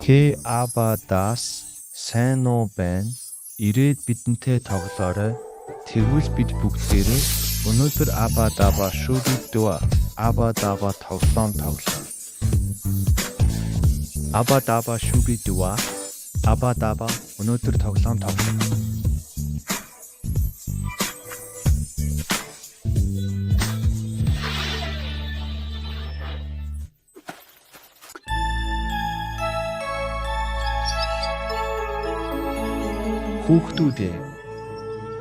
К Абадас сайн уу байна? Ирээд бидэнтэй тоглоорой. Тэгвэл бид бүгдээрээ өнөөдөр Абадаба шүдэгдвэ. Абадаба тоглоом тоглоо. Абадаба шүбидвэ. Абадаба өнөөдөр тоглоом тоглоо. Хүүхдүүд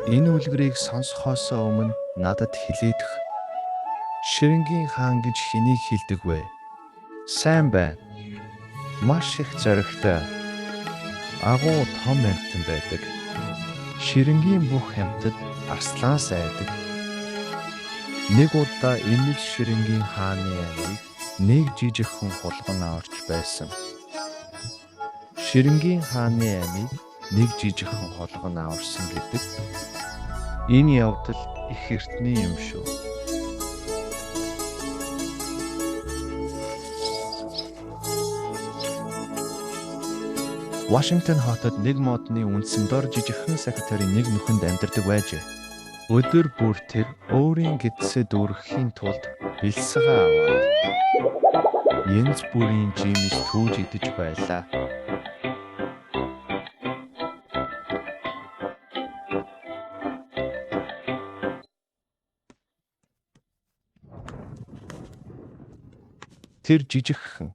энэ үлгэрийг сонсохоос өмнө надад хэлээдэх. Ширэнгийн хаан гэж хэнийг хэлдэг вэ? Сайн байна. Маш их зоригтой. Агуу том амьтан байдаг. Ширэнгийн бүх амьтад арслан сайдаг. Нэг удаа энэ л ширэнгийн хааны аймыг нэг жижигхэн хулган аварч байсан. Ширэнгийн хааны аймыг нэг жижигхэн хулган аварсан гэдэг энэ явдал их эртний юм шүү. Вашингтон хотод нэг модны үндсэн дор жижигхэн секретарын нэг нүхэнд амьдардаг байжээ. Өдөр бүр тэр өөрийн гэдэсээ дүүрэхийн тулд бэлсгээ аваад янз бүрийн жимс түүж идэж байлаа. Тэр жижигхэн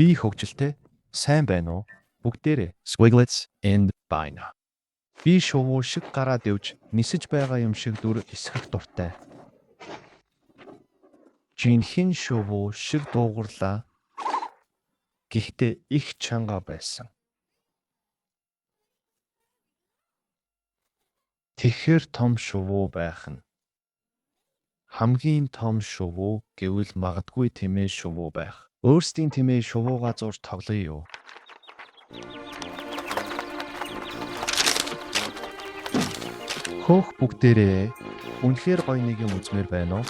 би хөгжилтэй сайн байна уу? Бүгдээрээ Squiglets and Bina. Би шувуу шиг гараад ивж нисэж байгаа юм шиг дүр эсрэх дуртай. Жинхэнэ шувуу шиг дуугарлаа. Гэхдээ их чанга байсан. Тэгэхэр том шувуу байх нь. Хамгийн том шувуу гэвэл магадгүй тэмээ шувуу байх. Өөрсдийн тэмээ шувуугаа зурж тоглоё юу? Хөөх бүгдээрээ үнэхээр гоё нэг юм үзмээр байна уу?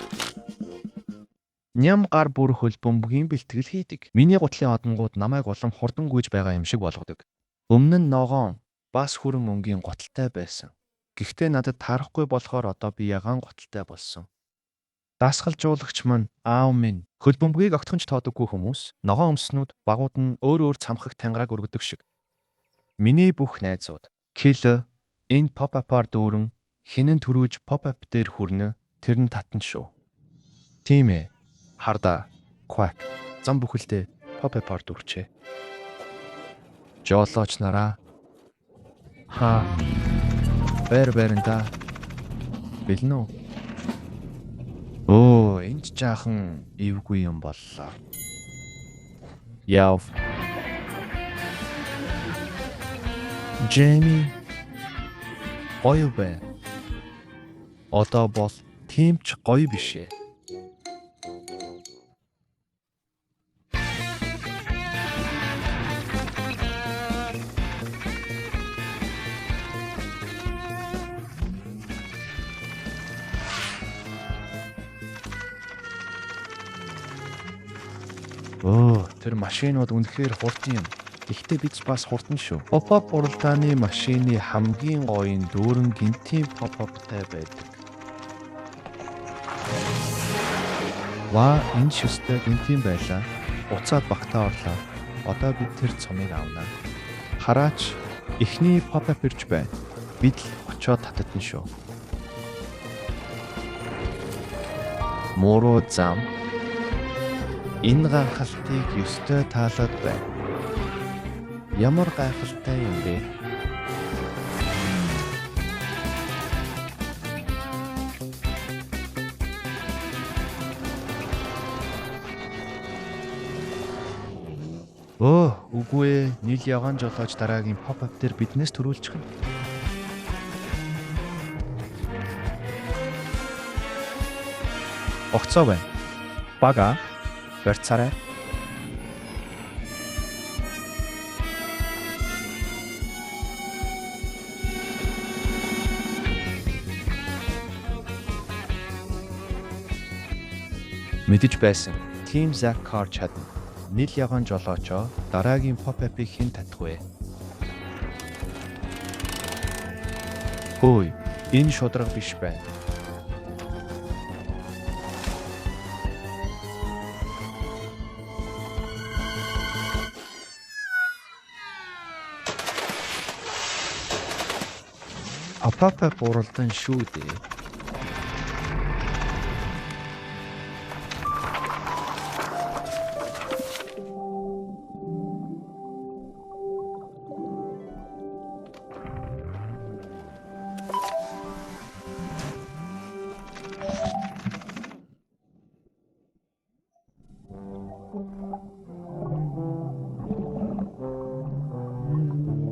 Ням гар бүр хөлбөмбөгийн бэлтгэл хийдэг. Миний гутлын одонгууд намайг улам хурдан гүйж байгаа юм шиг болгодог. Өмнө нь ногоон бас хүрэн өнгийн гуталтай байсан. Гэхдээ надад таарахгүй болохоор одоо би ягаан гуталтай болсон. Дасгалжуулагч маань аав минь хөлбөмбөгийг огтхонч тоодоггүй хүмүүс ногоон өмснүүд багууд нь өөр цамхаг тангараг өргөдөг шиг. Миний бүх найзууд Кил энэ pop-up-аар дүүрэн хинэн төрүүж pop-up дээр хүрнэ тэр нь татна шүү. Тийм ээ. Харда Quack зам бүхэлдээ pop-up-аар дүүрчээ. Жолооч нараа байранда бэлэн үү? Оо, энд жаахан эвгүй юм боллоо. Яв. Джейми. Гоё байна. Одоо бол тийм ч гоё биш ээ. Тэр машинууд үнэхээр хурдан юм. Гэхдээ бид бас хурдан шүү. Pop-up уралдааны машины хамгийн гоён дүүрэн гинтийн pop-upтай байдаг. Энэ шүстэй гинтийн байлаа. Уцаад багтаа орлоо. Одоо бид тэр цомыг авнаа. Хараач, эхний pop-up ирж байна. Бид л очоод татдсан шүү. Муруу зам. Энэ гайхалтыг ёстой таалаад байна. Ямар гайхалтай юм бэ? Үгүй ээ, нийл явган жолооч дараагийн pop-up дээр биднээс төрүүлчих нь. Огцоо байна. Бага барьцаарай. Мэдэж байсан. Team Zack Carr чадна. нийл ягаан жолоочоо дараагийн pop-up-ыг хэн татах вэ? Хөөе, энэ шударга биш байна. Pop-up уралдан шүү дээ.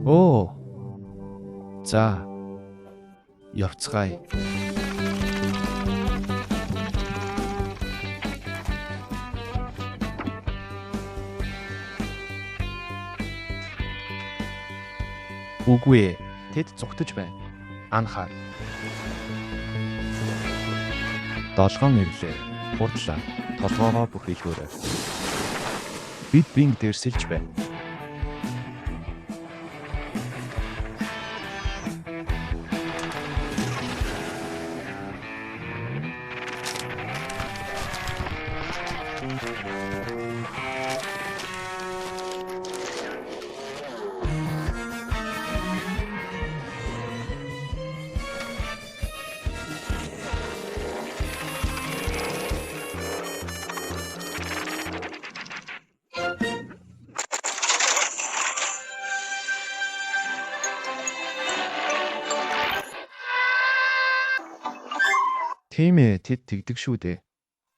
Оо. За. Явцгаая. Үгүй ээ. Тэд зүгтэж байна. Анхаар. Долгоон ирлээ. Хурдлаа. Толгоогоо бүхэлгөөрэй. Бид бинг дээр сэлж байна. Тийм ээ, тэд тэгдэг шүү дээ.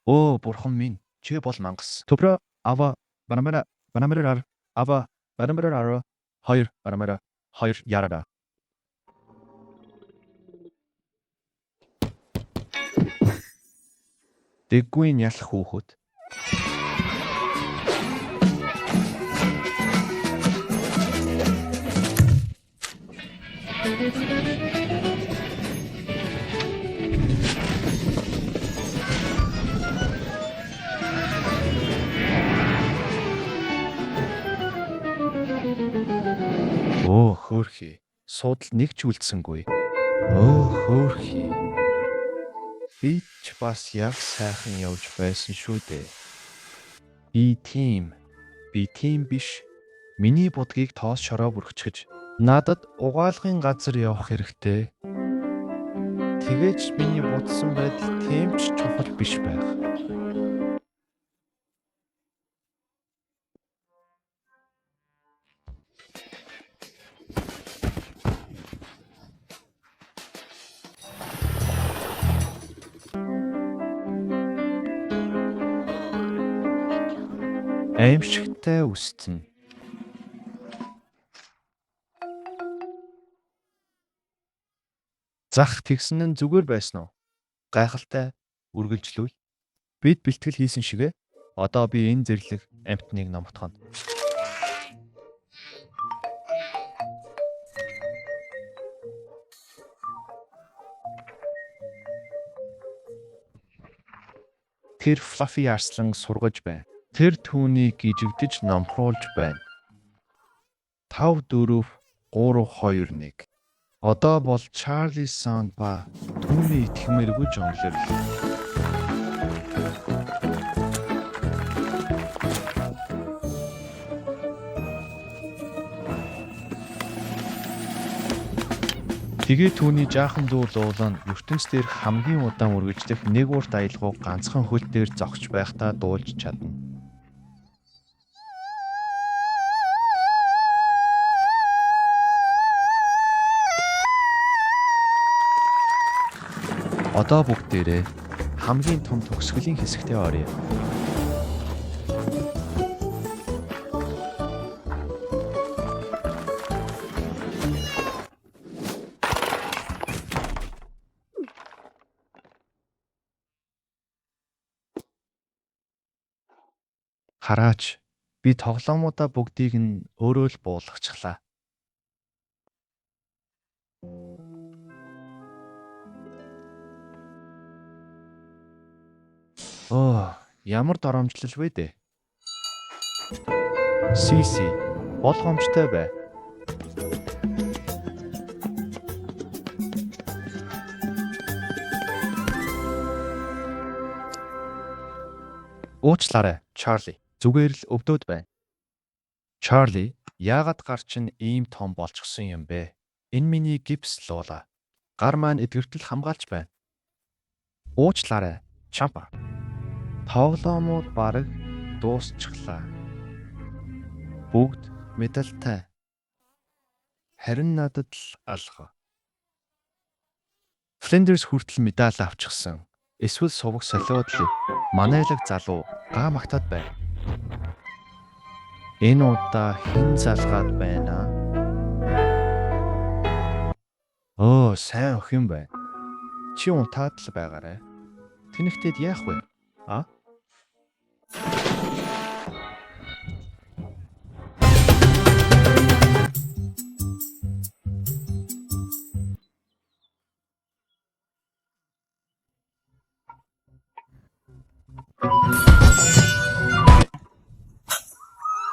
Оо, бурхан минь, чи бол мангас. Төбрө ава банамара ава банамара хоёр банамара хоёр ярада. Дэггүй ялах хүүхэд. Оо, хөөрхий. Суудал нэг ч үлдсэнгүй. Оо, хөөрхий. Би ч бас яг сайхан явж байсан шүү дээ. Би тийм биш. Миний будгийг тоос шороо бүрхчихэж надад угаалгын газар явах хэрэгтэй. Тэгэж миний будсан байдал тийм ч чухал биш байх. Аимшигтай үстэн. Зах тэгсэн нь зүгээр байсан уу? Гайхалтай үргэлжлүүл. Бид бэлтгэл хийсэн шигэ. Одоо би энэ зэрлэг амьтныг номтгоно. Тэр Fluffy арслан сургаж байна. Тэр түүнийг гижигдэж номхруулж байна. 5 4 3 2 1. Одоо бол Charlie Sound ба түүний итгэмээргүй жонглол. Тэгээ түүний жаахан дүүл уулан ертөнц дээр хамгийн удаан үргэлжлэх нэг урт аялгауг ганцхан хөл дээр зогсож байхдаа дуулж чадна. Одоо бүгдээрээ хамгийн том төгсгөлийн хэсэгтээ оръё. Хараач, би тоглоомуудаа бүгдийг нь өөрөө л буулгачихлаа. Оо, ямар доромжлол вэ дээ? Сиси болгоомжтой бай. Уучлаарай, Чарли. Зүгээр л өвдөд байна. Чарли, яагаад гар чинь ийм том болчихсон юм бэ? Энэ миний гипс луула. Гар маань эдгэртэл хамгаалж байна. Уучлаарай, Чампа. Тоглоомууд бараг дуусчихлаа. Бүгд медальтай. Харин надад л алга. Флендерс хүртэл медаль авчихсан. Эсвэл суваг солиод л манайлаг залуу гаа магтаад байна. Энэ удаа хэн залгаад байна? Сайн өх юм байна. Чи унтаад л байгаарай. Тэнэгтээд яах вэ?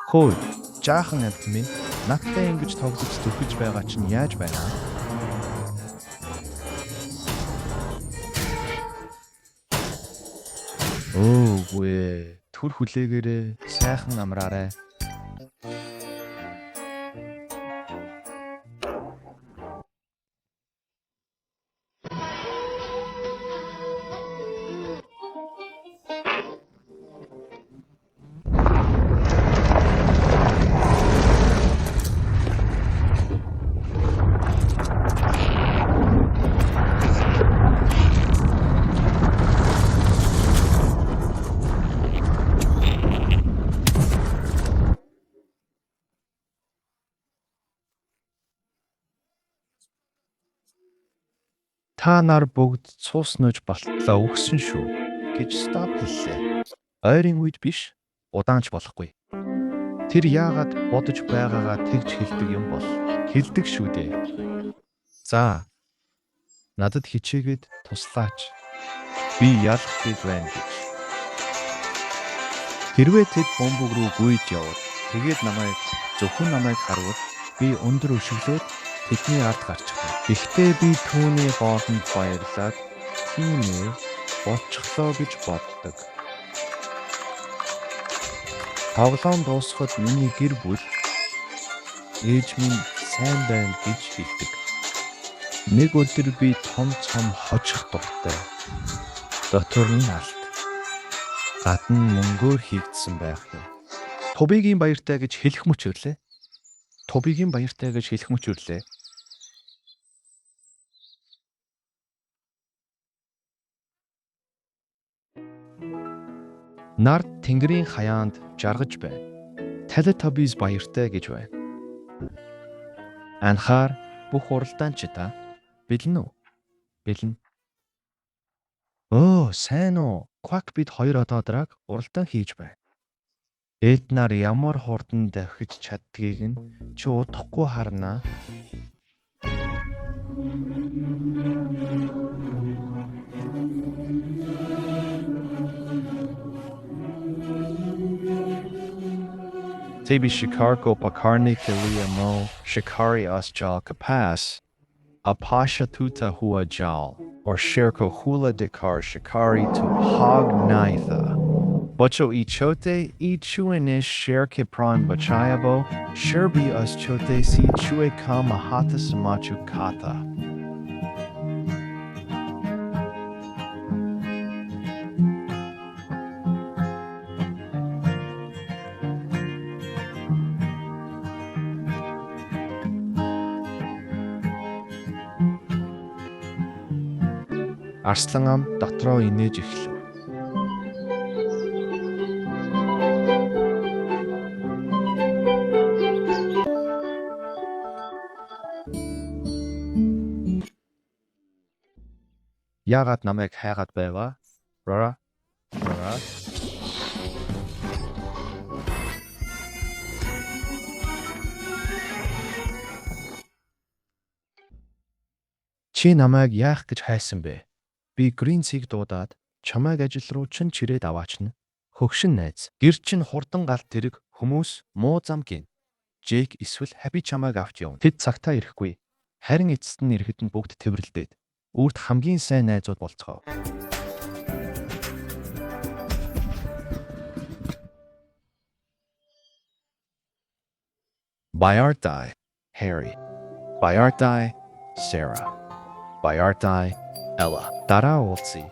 Хөөе, жаахан амт минь надтай ингэж тоглож зүрхэж байгаа чинь яаж байна? Гүй. Түр хүлээгээрээ сайхан амраарай. Та нар бүгд цууснаж болтлоо өгсөн шүү гэж стоп хэллээ. Ойрын үед биш, удаанч болохгүй. Тэр яагаад бодож байгаагаа тэгж хэлдэг юм бол хэлдэг шүү дээ. За, надад хичээгээд туслаач. Би ялахгүй байна гэж. Хэрвээ тэд бомбог руу гүйж яваад тэгээд зөвхөн намайг харвал би өндөр өшөглөөд тэдний ард гарчихсан. Гэхдээ би түүний хоолнд баярлаад тийм ээ болчихлоо гэж боддог. Тоглоом дуусахад миний гэр бүл ээж минь сайн байна гэж хэлдэг. Нэг өдөр би том цом хожих дуртай. Дотор нь алт. Гадна мөнгөөр хийгдсэн байх юм. Тубигийн баяртай гэж хэлэх мөч өрлөө. Тубигийн баяртай гэж хэлэх мөч өрлөө. Нард тэнгэрийн хаяанд жаргаж байна. Teletubbies баяртай гэж байна. Анхаар бүх уралдаанчдаа бэлэн үү? Бэлэн. Сайн уу? Quack бид хоёр одоо драг уралдаан хийж байна. Эд нар ямар хурдан давхиж чаддгийг нь чи удахгүй харнаа. Tabi Shikarko Pakarni Kiliamo Shikari Asjal Kapas Apasha Tuta Hua Jal or Sherko Hula Dekar Shikari to Hog Naitha Bocho Ichote Ichuanish Sherke Pran Bachayabo Sherbi Uschote Si Chue Kamahata Samachu Kata. Арслан ам дотроо инээж эхлэв. Яагаад намайг хайгаад байваа? Рора. Чи намайг яах гэж хайсан бэ? Би Гринсийг дуудаад чамайг ажил руу чин чирээд аваачна. Хөгшин найз. Гэр чин хурдан галт тэрэг Хүмүүс муу зам гин. Джейк эсвэл Хаби чамайг авч явна. Тэд цагтаа ирэхгүй. Харин эцэст нь ирэхэд нь бүгд тэврэлдээд өөрт хамгийн сайн найзууд болцгоо. Bayardai, Harry. Bayardai, Sarah. Bayardai, Ella. Дараа уулзъя.